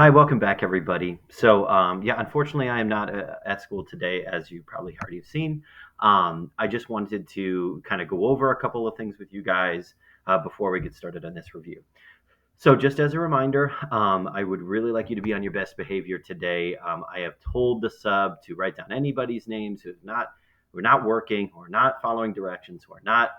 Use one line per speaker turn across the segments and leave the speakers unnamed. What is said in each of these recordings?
Hi, welcome back, everybody. Yeah, unfortunately, I am not at school today, as you probably already have seen. I just wanted to kind of go over a couple of things with you guys before we get started on this review. So, just as a reminder, I would really like you to be on your best behavior today. I have told the sub to write down anybody's names who are not working, who are not following directions, who are not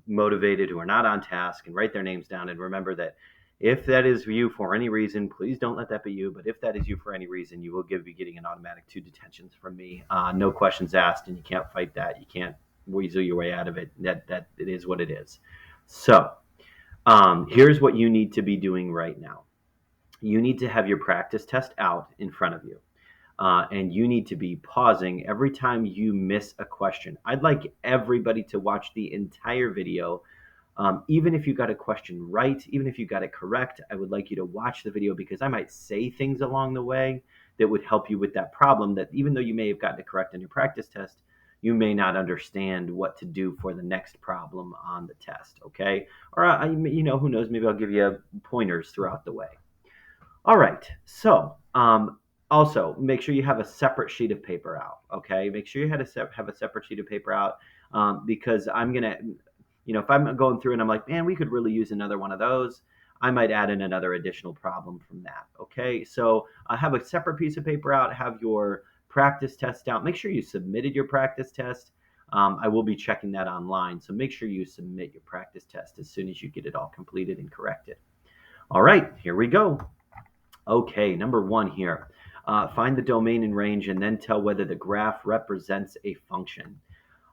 motivated, who are not on task, and write their names down. And remember that if that is you for any reason, please don't let that be you. But if that is you for any reason, you will be getting an automatic 2 detentions from me. No questions asked, and you can't fight that. You can't weasel your way out of it. That it is what it is. So. Here's what you need to be doing right now. You need to have your practice test out in front of you. And you need to be pausing every time you miss a question. I'd like everybody to watch the entire video. Even if you got a question right, even if you got it correct, I would like you to watch the video because I might say things along the way that would help you with that problem that even though you may have gotten it correct in your practice test, you may not understand what to do for the next problem on the test, okay? Or, who knows, maybe I'll give you pointers throughout the way. All right, so also make sure you have a separate sheet of paper out, okay? Make sure you have a separate sheet of paper out because I'm going to, if I'm going through and I'm like, man, we could really use another one of those, I might add in another additional problem from that, okay? So have a separate piece of paper out, have your practice test out. Make sure you submitted your practice test. I will be checking that online, so make sure you submit your practice test as soon as you get it all completed and corrected. All right, here we go. Okay, number one here. Find the domain and range and then tell whether the graph represents a function.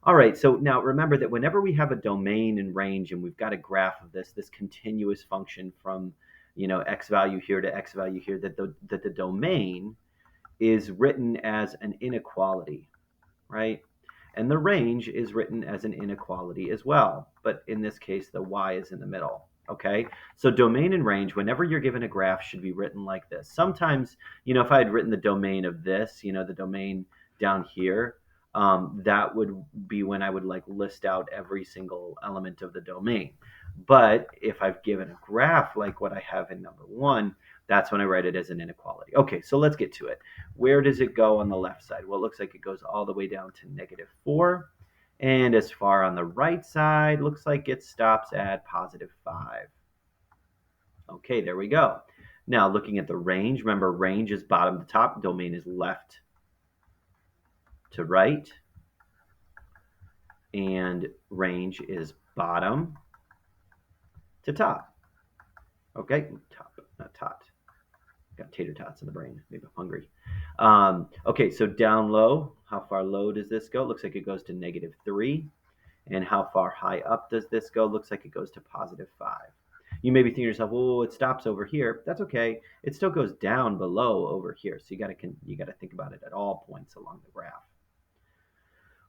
All right, so now remember that whenever we have a domain and range and we've got a graph of this continuous function from, x value here to x value here, that the domain is written as an inequality, right? And the range is written as an inequality as well. But in this case, the y is in the middle. Okay, so domain and range, whenever you're given a graph, should be written like this. Sometimes, if I had written the domain of this, the domain down here, that would be when I would like list out every single element of the domain. But if I've given a graph like what I have in number one, that's when I write it as an inequality. Okay, so let's get to it. Where does it go on the left side? Well, it looks like it goes all the way down to -4. And as far on the right side, looks like it stops at +5. Okay, there we go. Now, looking at the range, remember range is bottom to top, domain is left to right, and range is bottom to top. Okay, top, not tot. Got tater tots in the brain. Maybe I'm hungry. Okay, so down low, how far low does this go? Looks like it goes to -3. And how far high up does this go? Looks like it goes to +5. You may be thinking to yourself, well, it stops over here. That's okay. It still goes down below over here. So you got to think about it at all points along the graph.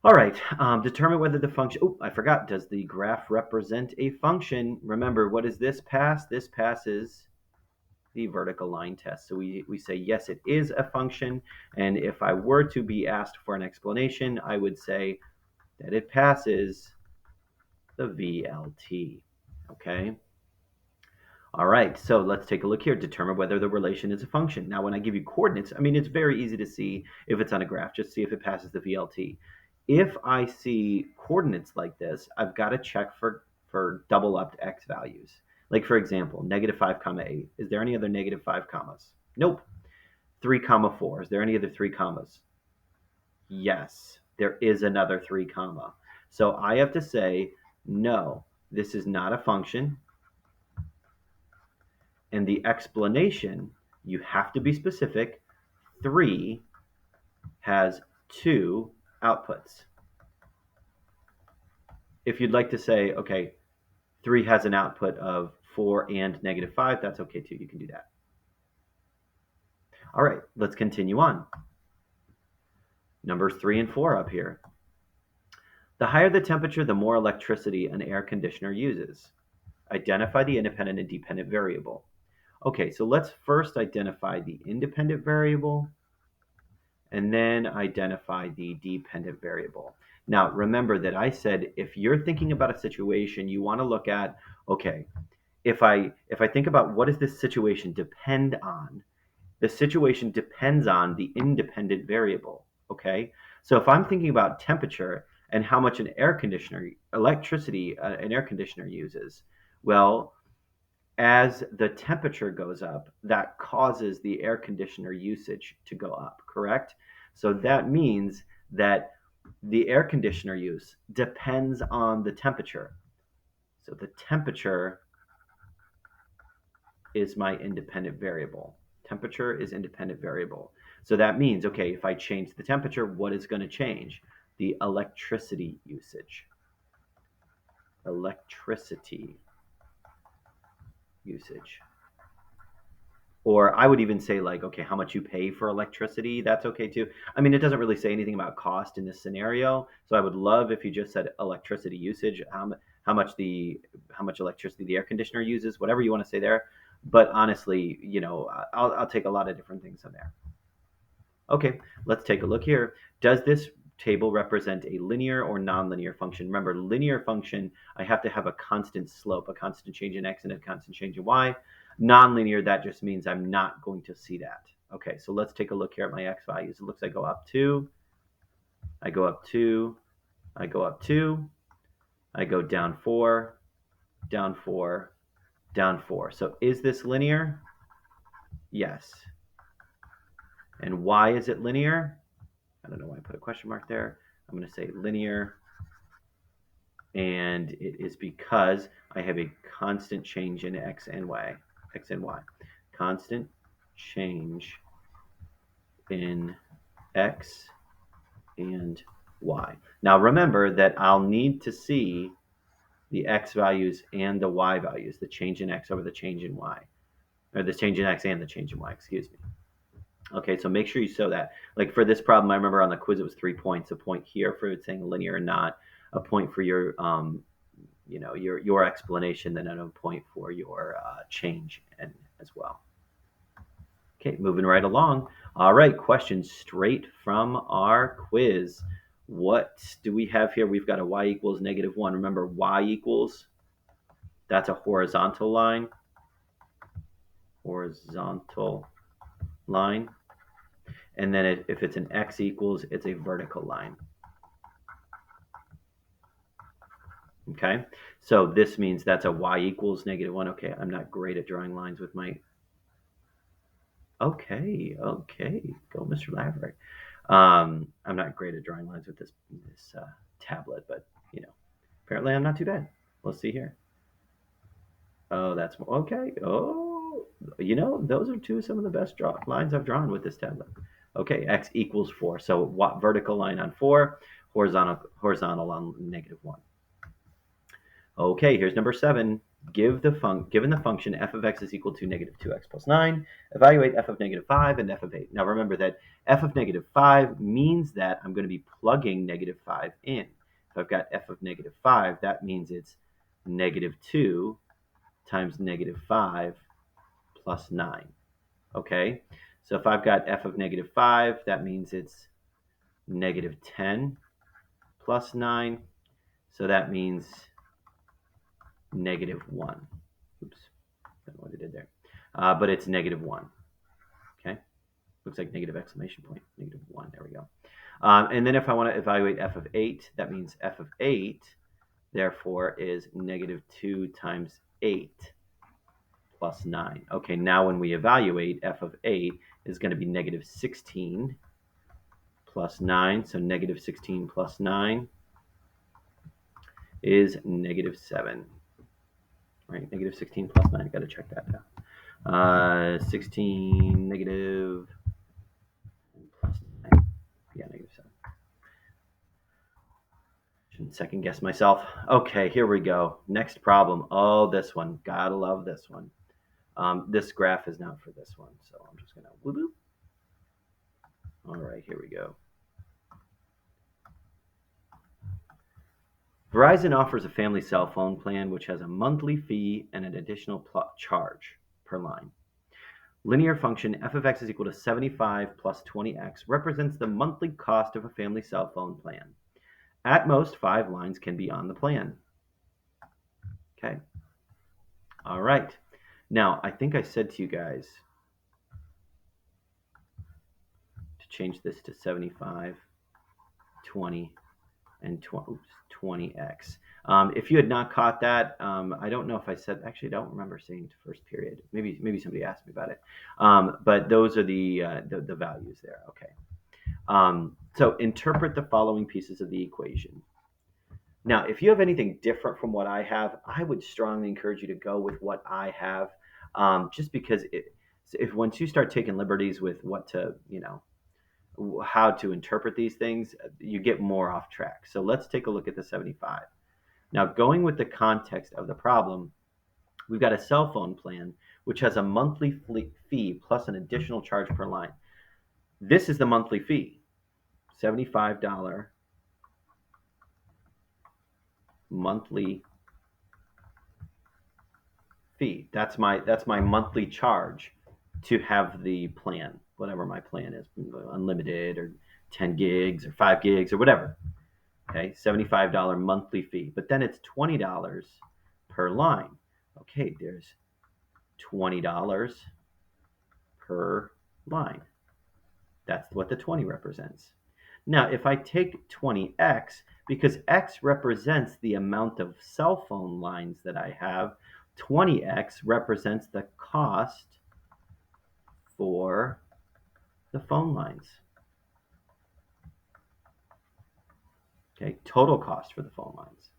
All right, determine whether the function, I forgot, does the graph represent a function? Remember, what does this pass? This passes the vertical line test. So we say, yes, it is a function. And if I were to be asked for an explanation, I would say that it passes the VLT, okay? All right, so let's take a look here. Determine whether the relation is a function. Now, when I give you coordinates, it's very easy to see if it's on a graph. Just see if it passes the VLT. If I see coordinates like this, I've got to check for double upped x values. Like, for example, -5, 8. Is there any other -5 commas? Nope. 3, 4. Is there any other 3 commas? Yes, there is another 3 comma. So I have to say, no, this is not a function. And the explanation, you have to be specific. 3 has 2 outputs. If you'd like to say, okay, 3 has an output of 4 and -5, that's okay too. You can do that. All right, let's continue on. Numbers 3 and 4 up here. The higher the temperature, the more electricity an air conditioner uses. Identify the independent and dependent variable. Okay, so let's first identify the independent variable and then identify the dependent variable. Now, remember that I said if you're thinking about a situation, you want to look at, okay, if I think about what does this situation depend on, the situation depends on the independent variable, okay? So if I'm thinking about temperature and how much an air conditioner, electricity, an air conditioner uses, well, as the temperature goes up, that causes the air conditioner usage to go up, correct? So that means that the air conditioner use depends on the temperature. So the temperature is my independent variable. Temperature is independent variable. So that means, okay, if I change the temperature, what is going to change? The electricity usage. Electricity usage. Or I would even say, like, okay, how much you pay for electricity, that's okay too. I mean, it doesn't really say anything about cost in this scenario. So I would love if you just said electricity usage, how much how much electricity the air conditioner uses, whatever you want to say there. But honestly, I'll take a lot of different things in there. Okay, let's take a look here. Does this table represent a linear or nonlinear function? Remember, linear function, I have to have a constant slope, a constant change in x and a constant change in y. Nonlinear, that just means I'm not going to see that. Okay, so let's take a look here at my x values. It looks like I go up 2, I go up 2, I go up 2, I go down 4, down 4, down 4. So is this linear? Yes. And why is it linear? I don't know why I put a question mark there. I'm going to say linear, and it is because I have a constant change in x and y. Constant change in x and y. Now remember that I'll need to see the x values and the y values, the change in x over the change in y, or the change in x and the change in y, excuse me. Okay, so make sure you show that. Like for this problem, I remember on the quiz it was 3 points. A point here for it saying linear or not. A point for your, your explanation. Then a point for your change and as well. Okay, moving right along. All right, questions straight from our quiz. What do we have here? We've got a y equals -1. Remember, y equals, that's a horizontal line. Horizontal line. And then if it's an x equals, it's a vertical line. Okay, so this means that's a y equals -1. Okay, I'm not great at drawing lines with my... Okay, go Mr. Laverick. I'm not great at drawing lines with this tablet, but, apparently I'm not too bad. Let's see here. Oh, that's okay. Oh, those are some of the best lines I've drawn with this tablet. Okay, x equals 4. So what vertical line on 4, horizontal on -1. Okay, here's number 7. Given the function f of x is equal to -2x plus 9, evaluate f of -5 and f of 8. Now remember that f of -5 means that I'm going to be plugging -5 in. If I've got f of -5, that means it's -2 times -5 plus 9. Okay, so if I've got f of -5, that means it's -10 plus 9. So that means -1. Oops, I don't know what I did there. But it's -1. Okay, looks like negative exclamation point, -1. There we go. And then if I want to evaluate f of 8, that means f of 8, therefore, is -2 times 8 plus 9. Okay, now when we evaluate, f of 8 is going to be -16 plus 9. So -16 plus 9 is -7. Right, -16 plus 9. Got to check that out. 16 negative plus 9. Yeah, -7. Shouldn't second guess myself. Okay, here we go. Next problem. Oh, this one. Gotta love this one. This graph is not for this one, so I'm just gonna whoop. All right, here we go. Verizon offers a family cell phone plan which has a monthly fee and an additional charge per line. Linear function f of x is equal to 75 plus 20x represents the monthly cost of a family cell phone plan. At most, 5 lines can be on the plan. Okay. All right. Now, I think I said to you guys, change this to 75, 20, and 20x. If you had not caught that, I don't know if I said, actually, I don't remember saying first period. Maybe somebody asked me about it. But those are the values there. Okay. So interpret the following pieces of the equation. Now, if you have anything different from what I have, I would strongly encourage you to go with what I have, just because if once you start taking liberties with what to, how to interpret these things, you get more off track. So let's take a look at the 75. Now, going with the context of the problem, we've got a cell phone plan which has a monthly fee plus an additional charge per line. This is the monthly fee, $75 monthly fee. That's my monthly charge to have the plan, whatever my plan is, unlimited or 10 gigs or 5 gigs or whatever. Okay, $75 monthly fee. But then it's $20 per line. Okay, there's $20 per line. That's what the 20 represents. Now, if I take 20x, because x represents the amount of cell phone lines that I have, 20x represents the cost for the phone lines. Okay, total cost for the phone lines.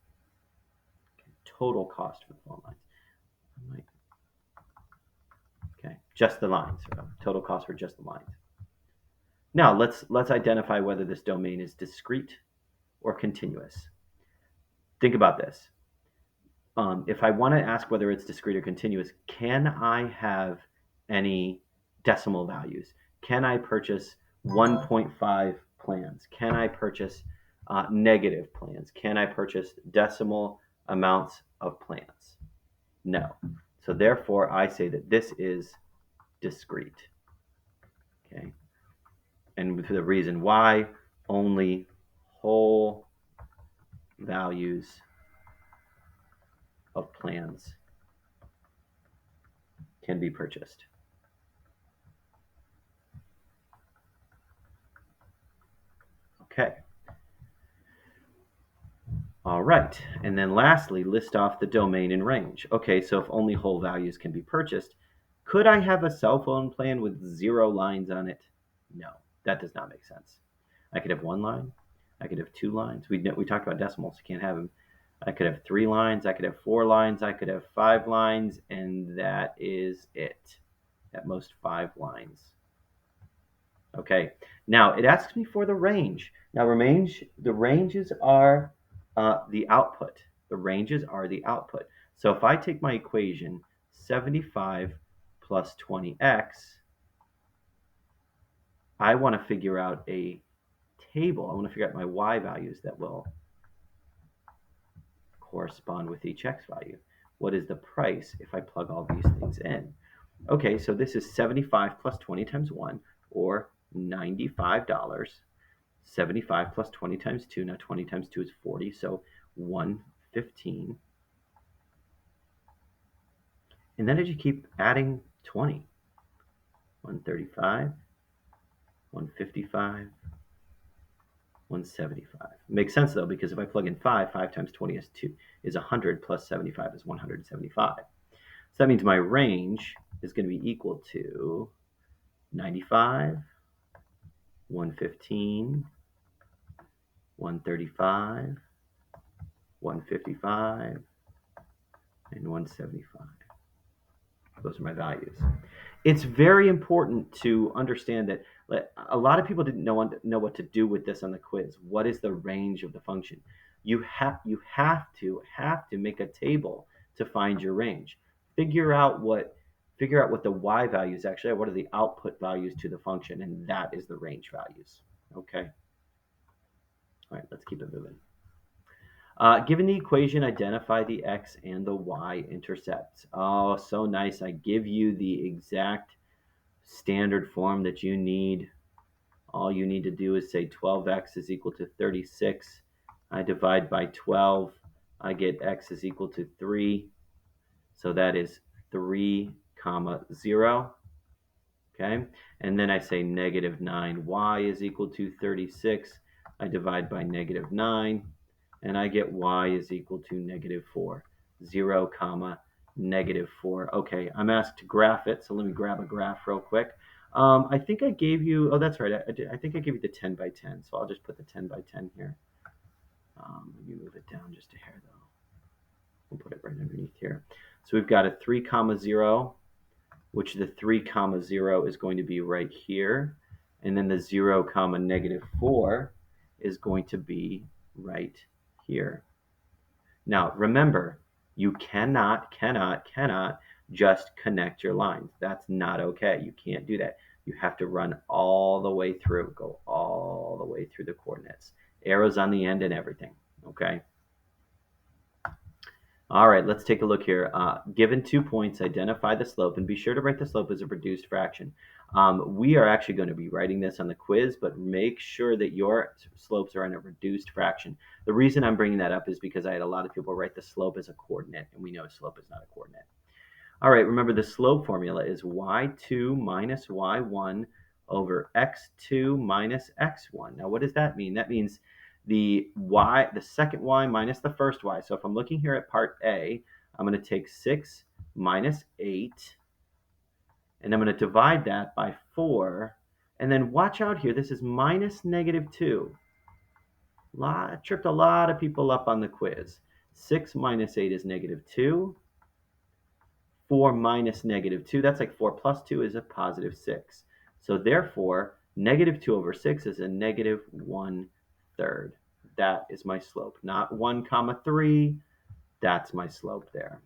Okay, total cost for the phone lines. Okay, just the lines. Total cost for just the lines. Now let's identify whether this domain is discrete or continuous. Think about this. If I want to ask whether it's discrete or continuous, can I have any decimal values? Can I purchase 1.5 plans? Can I purchase negative plans? Can I purchase decimal amounts of plans? No. So therefore, I say that this is discrete. Okay. And for the reason why, only whole values of plans can be purchased. Okay. All right. And then lastly, list off the domain and range. Okay, so if only whole values can be purchased, could I have a cell phone plan with 0 lines on it? No, that does not make sense. I could have 1 line. I could have 2 lines. We talked about decimals. You can't have them. I could have 3 lines. I could have 4 lines. I could have 5 lines. And that is it. At most 5 lines. Okay. Now, it asks me for the range. Now, the ranges are the output. The ranges are the output. So if I take my equation, 75 plus 20x, I want to figure out a table. I want to figure out my y values that will correspond with each x value. What is the price if I plug all these things in? Okay, so this is 75 plus 20 times 1, or $95. 75 plus 20 times 2. Now 20 times 2 is 40, so 115. And then as you keep adding 20, 135, 155, 175. Makes sense though, because if I plug in 5 times 20 is 100, plus 75 is 175. So that means my range is going to be equal to 95, 115, 135, 155, and 175. Those are my values. It's very important to understand that a lot of people didn't know what to do with this on the quiz. What is the range of the function? You have to make a table to find your range. Figure out what the y values actually are. What are the output values to the function, and that is the range values. Okay. All right, let's keep it moving. Given the equation, identify the x and the y intercepts. Oh, so nice. I give you the exact standard form that you need. All you need to do is say 12x is equal to 36. I divide by 12. I get x is equal to 3. So that is 3, 0. okay? And then I say negative 9y is equal to 36. I divide by negative 9, and I get y is equal to negative 4. 0, comma, negative 4. Okay, I'm asked to graph it, so let me grab a graph real quick. I think I gave you, oh, that's right, I think I gave you the 10 by 10, so I'll just put the 10 by 10 here. Let me move it down just a hair, though. We'll put it right underneath here. So we've got a 3, comma 0, which the 3, comma 0 is going to be right here. And then the 0, comma negative 4 is going to be right here. Now, remember, you cannot just connect your lines. That's not okay. You can't do that. You have to run all the way through, go all the way through the coordinates. Arrows on the end and everything, okay? All right, let's take a look here. Given 2 points, identify the slope, and be sure to write the slope as a reduced fraction. We are actually going to be writing this on the quiz, but make sure that your slopes are in a reduced fraction. The reason I'm bringing that up is because I had a lot of people write the slope as a coordinate, and we know slope is not a coordinate. All right, remember the slope formula is y2 minus y1 over x2 minus x1. Now, what does that mean? That means the second y minus the first y. So if I'm looking here at part A, I'm going to take 6 minus 8, and I'm going to divide that by 4. And then watch out here. This is minus negative 2. Tripped a lot of people up on the quiz. 6 minus 8 is negative 2. 4 minus negative 2, that's like 4 plus 2 is a positive 6. So therefore, negative 2 over 6 is a negative 1/3. That is my slope, not 1 comma 3. That's my slope there.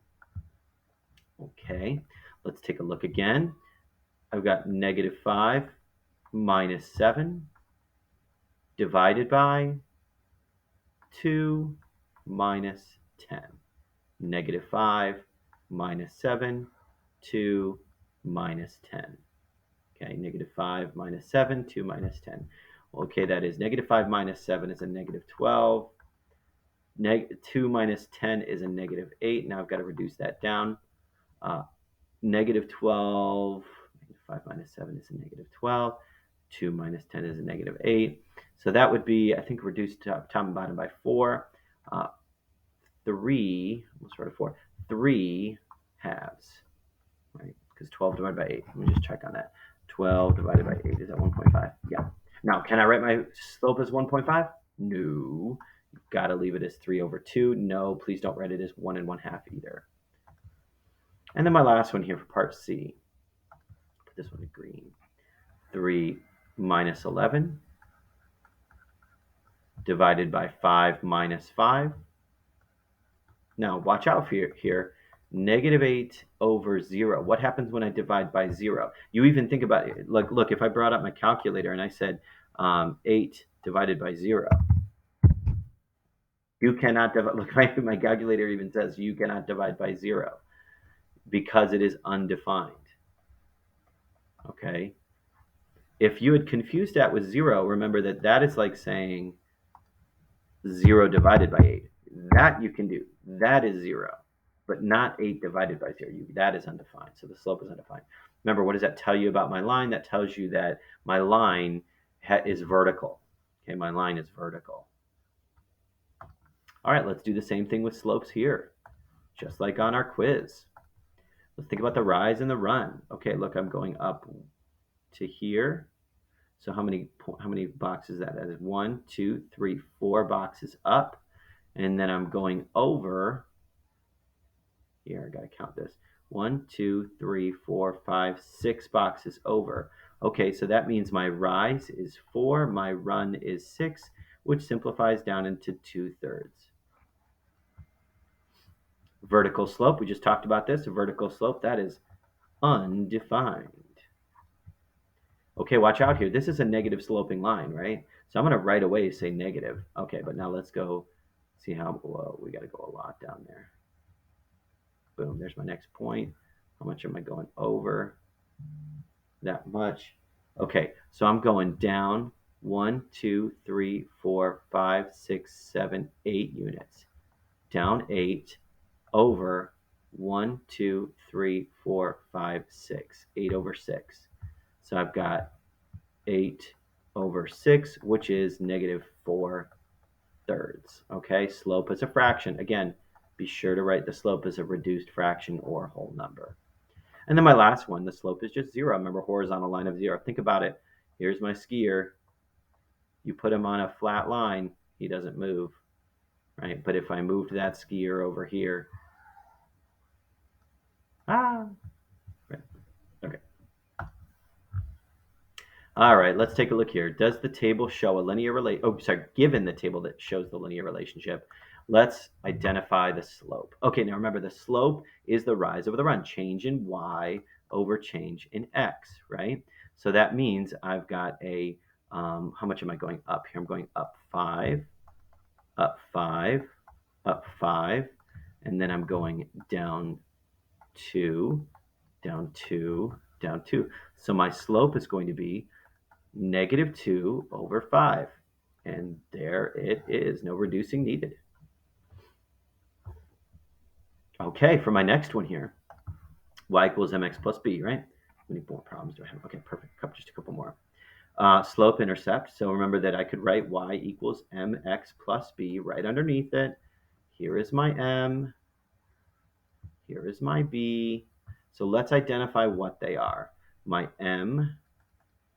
Okay, let's take a look again. I've got negative 5 minus 7 divided by 2 minus 10. Negative 5 minus 7, 2 minus 10. Okay, negative 5 minus 7, 2 minus 10. Okay, that is negative 5 minus 7 is a negative 12. 2 minus 10 is a negative 8. Now I've got to reduce that down. Negative 12, negative 5 minus 7 is a negative 12. 2 minus 10 is a negative 8. So that would be, I think, reduced top and bottom by 4. 3, let's start at 4. 3 halves, right? Because 12 divided by 8. Let me just check on that. 12 divided by 8 is at 1.5. Yeah. Now, can I write my slope as 1.5? No. You've got to leave it as 3 over 2. No, please don't write it as 1 1/2 either. And then my last one here for part C. Put this one in green. 3 minus 11 divided by 5 minus 5. Now, watch out here. Negative 8 over 0. What happens when I divide by 0? You even think about it. Like, look, if I brought up my calculator and I said 8 divided by 0, you cannot divide. Look, my calculator even says you cannot divide by 0 because it is undefined. Okay? If you had confused that with 0, remember that is like saying 0 divided by 8. That you can do. That is 0. But not 8 divided by 0. That is undefined. So the slope is undefined. Remember, what does that tell you about my line? That tells you that my line is vertical. Okay, my line is vertical. All right, let's do the same thing with slopes here, just like on our quiz. Let's think about the rise and the run. Okay, look, I'm going up to here. So how many boxes is that? That is 1, 2, 3, 4 boxes up. And then I'm going over. Here, I got to count this. 1, 2, 3, 4, 5, 6 boxes over. Okay, so that means my rise is 4, my run is 6, which simplifies down into 2/3. Vertical slope, we just talked about this. A vertical slope, that is undefined. Okay, watch out here. This is a negative sloping line, right? So I'm going to right away say negative. Okay, but now let's go see how, whoa, we got to go a lot down there. Boom, there's my next point. How much am I going over? That much. Okay, so I'm going down 1, 2, 3, 4, 5, 6, 7, 8 units. Down 8, over 1, 2, 3, 4, 5, 6. 8 over 6. So I've got 8 over 6, which is -4 thirds. Okay, slope as a fraction. Again, be sure to write the slope as a reduced fraction or whole number. And then my last one, the slope is just 0. Remember, horizontal line of 0. Think about it. Here's my skier. You put him on a flat line, he doesn't move, right? But if I moved that skier over here, right. Okay. All right, let's take a look here. Does the table show a linear given the table that shows the linear relationship, let's identify the slope. Okay, now remember the slope is the rise over the run, change in y over change in x, right? So that means I've got a, how much am I going up here? I'm going up 5, up 5, up 5, and then I'm going down 2, down 2, down 2. So my slope is going to be -2 over 5. And there it is. No reducing needed. Okay, for my next one here, y equals mx plus b, right? How many more problems do I have? Okay, perfect. Just a couple more. Slope intercept. So remember that I could write y equals mx plus b right underneath it. Here is my m. Here is my b. So let's identify what they are. My m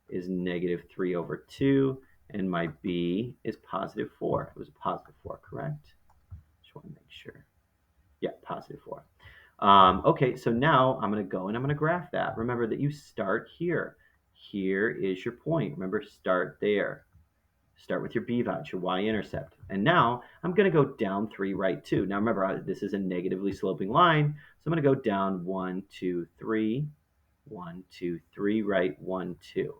is -3 over 2, and my b is +4. It was a +4, correct? Just want to make sure. Yeah, +4. Okay, so now I'm going to go and I'm going to graph that. Remember that you start here. Here is your point. Remember, start there. Start with your b value, your y-intercept. And now I'm going to go down 3, right 2. Now remember, this is a negatively sloping line, so I'm going to go down 1, 2, 3, 1, 2, 3, right 1, 2.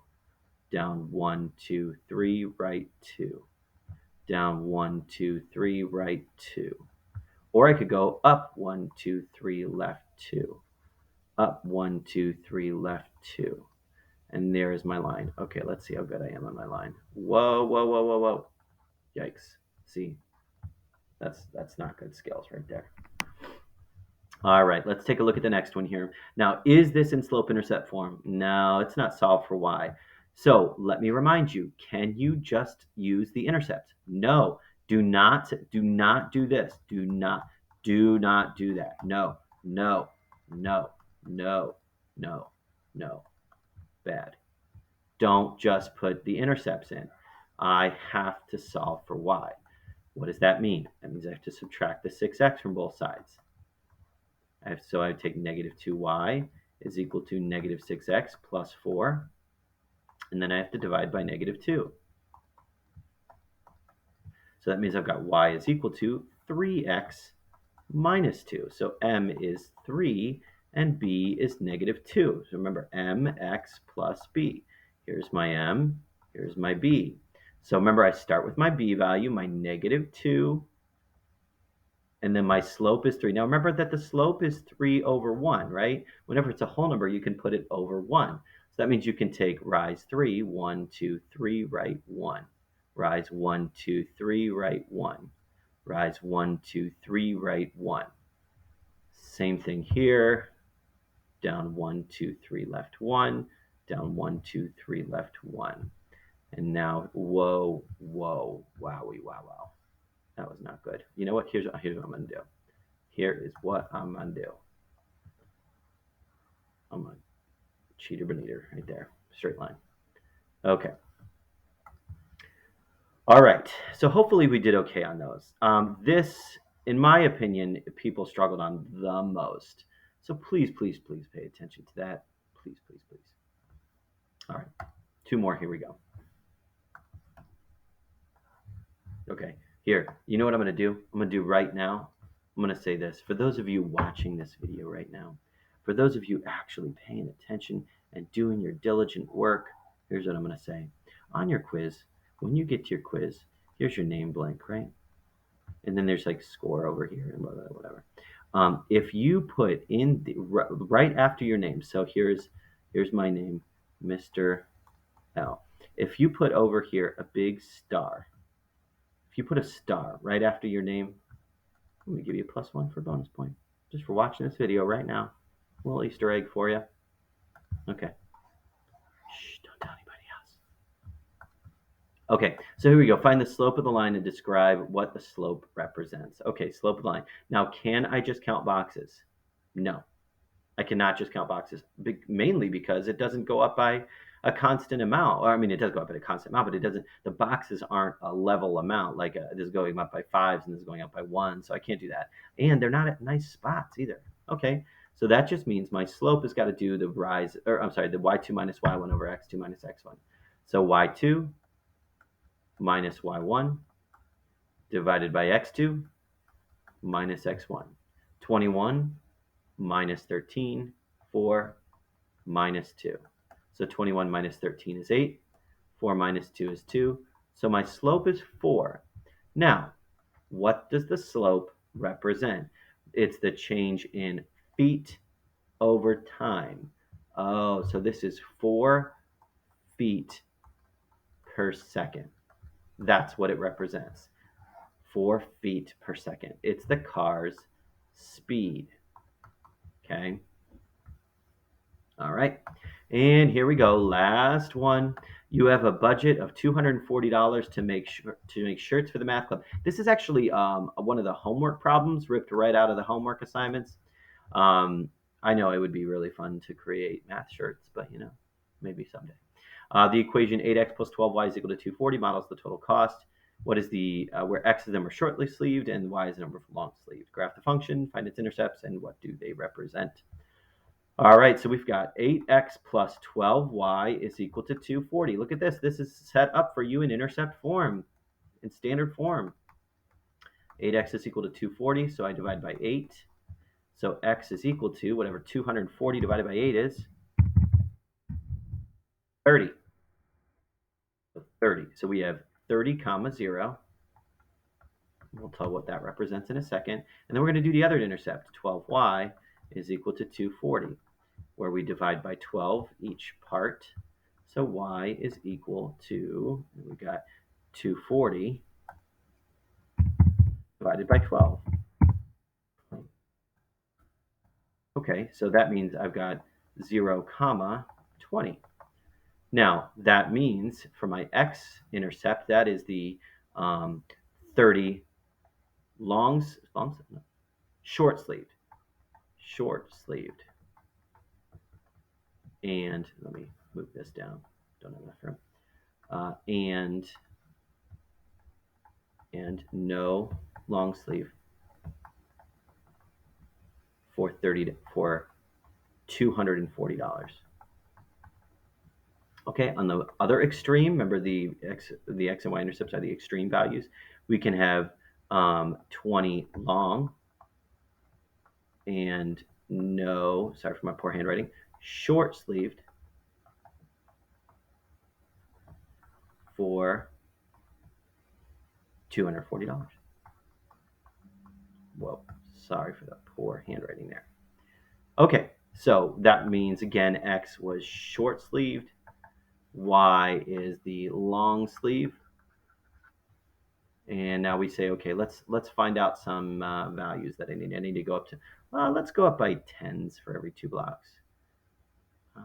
Down 1, 2, 3, right 2. Down 1, 2, 3, right 2. Or I could go up 1, 2, 3, left 2. Up 1, 2, 3, left 2. And there is my line. Okay, let's see how good I am on my line. Whoa, whoa, whoa, whoa, whoa. Yikes. See, that's not good skills right there. All right, let's take a look at the next one here. Now, is this in slope-intercept form? No, it's not solved for y. So let me remind you, can you just use the intercept? No, do not do this. Do not do that. No, no, no, no, no, no. Bad. Don't just put the intercepts in. I have to solve for y. What does that mean? That means I have to subtract the 6x from both sides. So I take -2y is equal to -6x plus 4. And then I have to divide by -2. So that means I've got y is equal to 3x minus 2. So m is 3 and b is -2. So remember, mx plus b. Here's my m, here's my b. So remember, I start with my b value, my -2, and then my slope is 3. Now remember that the slope is 3 over 1, right? Whenever it's a whole number, you can put it over 1. So that means you can take rise 3, 1, 2, 3, right 1. Rise 1, 2, 3, right 1. Rise 1, 2, 3, right 1. Same thing here. Down 1, 2, 3, left 1. Down 1, 2, 3, left 1. And now, whoa, whoa, wowie, wow, wow. That was not good. You know what? Here's what I'm going to do. Here is what I'm going to do. I'm going to cheater beneater right there. Straight line. Okay. All right. So hopefully we did okay on those. This, in my opinion, people struggled on the most. So please, please, please pay attention to that. Please, please, please. All right. 2 more. Here we go. Okay. Here. You know what I'm going to do? I'm going to do right now. I'm going to say this. For those of you watching this video right now, for those of you actually paying attention and doing your diligent work, here's what I'm going to say. On your quiz, when you get to your quiz, here's your name blank, right? And then there's like score over here and whatever. If you put in right after your name, so here's my name, Mr. L. If you put over here a big star, if you put a star right after your name, let me give you a +1 for a bonus point, just for watching this video right now. A little Easter egg for you. Okay. Shh, don't tell anybody else. Okay, so here we go. Find the slope of the line and describe what the slope represents. Okay, slope of the line. Now, can I just count boxes? No, I cannot just count boxes, mainly because it doesn't go up by a constant amount. Or, I mean, it does go up by a constant amount, but it doesn't. The boxes aren't a level amount. Like this is going up by fives and this is going up by one, so I can't do that. And they're not at nice spots either. Okay, so that just means my slope has got to do the rise, or I'm sorry, the y2 minus y1 over x2 minus x1. So y2 minus y1 divided by x2 minus x1. 21 minus 13, 4 minus 2. So 21 minus 13 is 8. 4 minus 2 is 2. So my slope is 4. Now, what does the slope represent? It's the change in feet over time. Oh, so this is 4 feet per second. That's what it represents. 4 feet per second. It's the car's speed. Okay. All right. And here we go. Last one. You have a budget of $240 to make shirts for the math club. This is actually one of the homework problems ripped right out of the homework assignments. I know it would be really fun to create math shirts, but maybe someday. The equation 8x plus 12y is equal to 240 models the total cost. What is the where x is the number shortly sleeved and y is the number long sleeved? Graph the function, find its intercepts, and what do they represent? All right, so we've got 8x plus 12y is equal to 240. Look at this. This is set up for you in intercept form, in standard form. 8x is equal to 240, so I divide by 8. So x is equal to whatever 240 divided by 8 is 30. 30. So we have 30 comma 0. We'll tell what that represents in a second. And then we're going to do the other intercept. 12y is equal to 240, where we divide by 12 each part. So y is equal to, we got 240 divided by 12. Okay, so that means I've got 0 comma 20. Now, that means for my x-intercept, that is the 30 short-sleeved. Short-sleeved. And let me move this down. Don't have enough room. And no long sleeve for $240. Okay, on the other extreme, remember the x and y intercepts are the extreme values. We can have 20 long and no, sorry for my poor handwriting, short sleeved for $240. Whoa, sorry for the poor handwriting there. Okay, so that means again, X was short sleeved, Y is the long sleeve. And now we say, okay, let's find out some values that I need. I need to go up to, let's go up by tens for every 2 blocks. 5,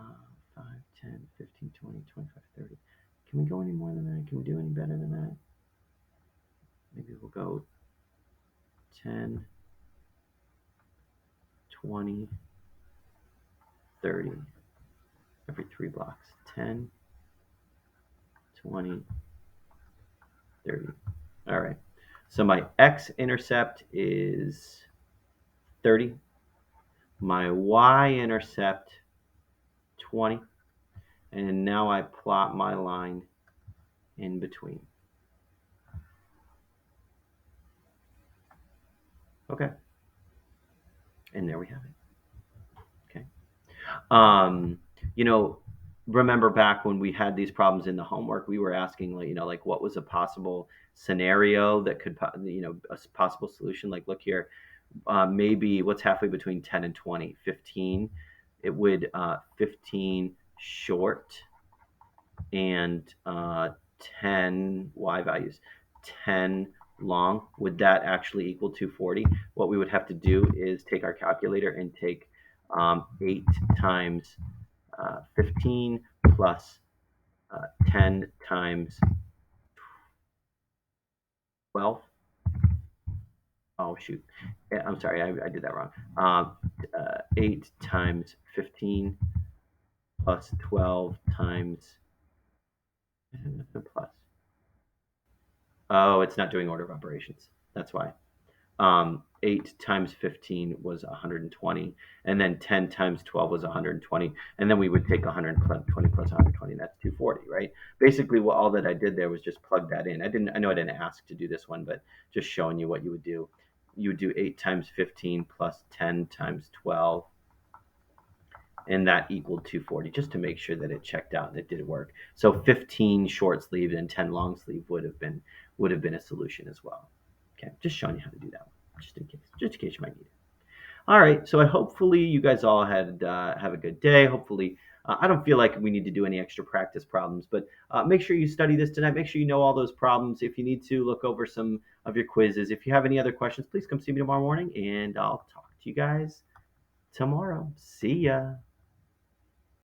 10, 15, 20, 25, 30. Can we go any more than that? Can we do any better than that? Maybe we'll go 10, 20, 30 every 3 blocks. 10, 20, 30. All right. So my x-intercept is 30. My y-intercept, 20. And now I plot my line in between. Okay. And there we have it. Okay. Remember back when we had these problems in the homework, we were asking, like what was a possible scenario that could, a possible solution? Like, look here, maybe what's halfway between 10 and 20? 15. It would 15 short and 10 y values. 10 long. Would that actually equal 240? What we would have to do is take our calculator and take 8 times 15 plus 10 times 12. Oh, shoot. I'm sorry, I did that wrong. 8 times 15 plus 12 times plus. Oh, it's not doing order of operations. That's why. 8 times 15 was 120, and then 10 times 12 was 120, and then we would take 120 plus 120, that's 240, right? Basically, all that I did there was just plug that in. I know I didn't ask to do this one, but just showing you what you would do. You would do 8 times 15 plus 10 times 12, and that equaled 240, just to make sure that it checked out and it did work. So 15 short sleeve and 10 long sleeve would have been a solution as well. Okay, just showing you how to do that one, just in case you might need it. All right, so hopefully you guys all had have a good day. Hopefully, I don't feel like we need to do any extra practice problems, but make sure you study this tonight. Make sure you know all those problems. If you need to, look over some of your quizzes. If you have any other questions, please come see me tomorrow morning, and I'll talk to you guys tomorrow. See ya.